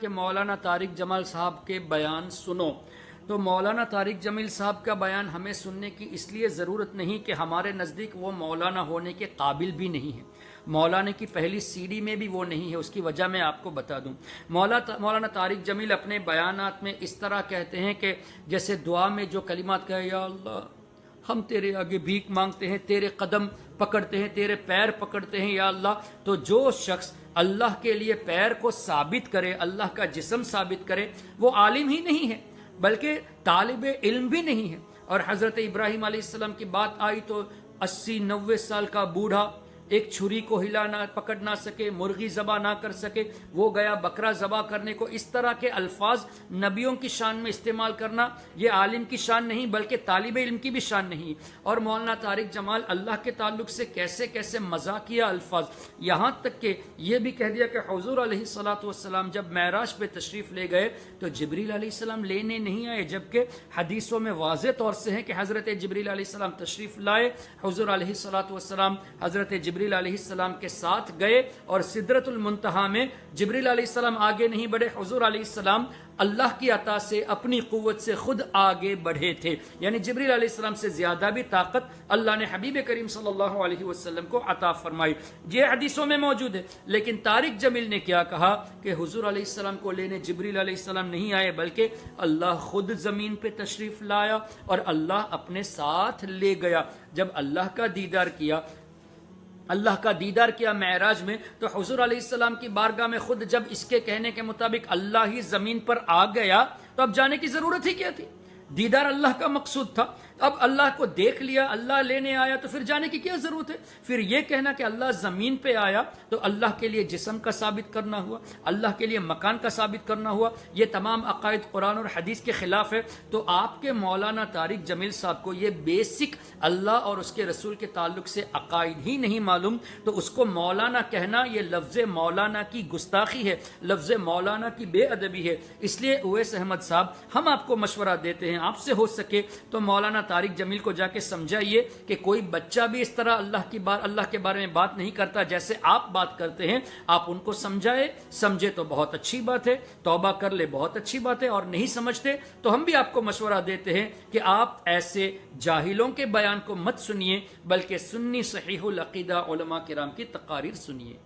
کہ مولانا طارق جمیل صاحب کے بیان سنو، تو مولانا طارق جمیل صاحب کا بیان ہمیں سننے کی اس لیے ضرورت نہیں کہ ہمارے نزدیک وہ مولانا ہونے کے قابل بھی نہیں ہے، مولانا کی پہلی سیڑھی میں بھی وہ نہیں ہے۔ اس کی وجہ میں آپ کو بتا دوں، مولانا طارق جمیل اپنے بیانات میں اس طرح کہتے ہیں کہ جیسے دعا میں جو کلمات کہے، یا اللہ ہم تیرے آگے بھیک مانگتے ہیں، تیرے قدم پکڑتے ہیں، تیرے پیر پکڑتے ہیں یا اللہ، تو جو شخص اللہ کے لیے پیر کو ثابت کرے، اللہ کا جسم ثابت کرے، وہ عالم ہی نہیں ہے بلکہ طالب علم بھی نہیں ہے۔ اور حضرت ابراہیم علیہ السلام کی بات آئی تو 80-90 سال کا بوڑھا ایک چھری کو پکڑ نہ سکے، مرغی ذبح نہ کر سکے، وہ گیا بکرا ذبح کرنے کو۔ اس طرح کے الفاظ نبیوں کی شان میں استعمال کرنا یہ عالم کی شان نہیں بلکہ طالب علم کی بھی شان نہیں۔ اور مولانا طارق جمیل اللہ کے تعلق سے کیسے کیسے مذاقیہ الفاظ، یہاں تک کہ یہ بھی کہہ دیا کہ حضور علیہ الصلوۃ والسلام جب معراج پہ تشریف لے گئے تو جبریل علیہ السلام لینے نہیں آئے، جبکہ حدیثوں میں واضح طور سے ہے کہ حضرت جبریل علیہ السلام تشریف لائے، حضور علیہ الصلوۃ والسلام حضرت جبریل علیہ السلام کے ساتھ گئے اور سدرۃ المنتہا میں جبریل علیہ السلام آگے نہیں بڑھے، حضور علیہ السلام اللہ کی عطا سے اپنی قوت سے خود آگے بڑھے تھے، یعنی جبریل علیہ السلام سے زیادہ بھی طاقت اللہ نے حبیب کریم صلی اللہ علیہ وسلم کو عطا فرمائی۔ یہ حدیثوں میں موجود ہے، لیکن طارق جمیل نے کیا کہا کہ حضور علیہ السلام کو لینے جبریل علیہ السلام نہیں آئے بلکہ اللہ خود زمین پہ تشریف لایا اور اللہ اپنے ساتھ لے گیا۔ جب اللہ کا دیدار کیا معراج میں تو حضور علیہ السلام کی بارگاہ میں خود جب اس کے کہنے کے مطابق اللہ ہی زمین پر آ گیا تو اب جانے کی ضرورت ہی کیا تھی؟ دیدار اللہ کا مقصود تھا، اب اللہ کو دیکھ لیا، اللہ لینے آیا تو پھر جانے کی کیا ضرورت ہے؟ پھر یہ کہنا کہ اللہ زمین پہ آیا تو اللہ کے لیے جسم کا ثابت کرنا ہوا، اللہ کے لیے مکان کا ثابت کرنا ہوا، یہ تمام عقائد قرآن اور حدیث کے خلاف ہے۔ تو آپ کے مولانا طارق جمیل صاحب کو یہ بیسک اللہ اور اس کے رسول کے تعلق سے عقائد ہی نہیں معلوم، تو اس کو مولانا کہنا یہ لفظ مولانا کی گستاخی ہے، لفظ مولانا کی بے ادبی ہے۔ اس لیے اویس احمد صاحب ہم آپ کو مشورہ دیتے ہیں، آپ سے ہو سکے تو مولانا طارق جمیل کو جا کے سمجھائیے کہ کوئی بچہ بھی اس طرح اللہ کے بارے میں بات نہیں کرتا جیسے آپ بات کرتے ہیں، آپ ان کو سمجھے تو بہت اچھی بات ہے، توبہ کر لے بہت اچھی بات ہے، اور نہیں سمجھتے تو ہم بھی آپ کو مشورہ دیتے ہیں کہ آپ ایسے جاہلوں کے بیان کو مت سنیے بلکہ سنی صحیح العقیدہ علماء کرام کی تقاریر سنیے۔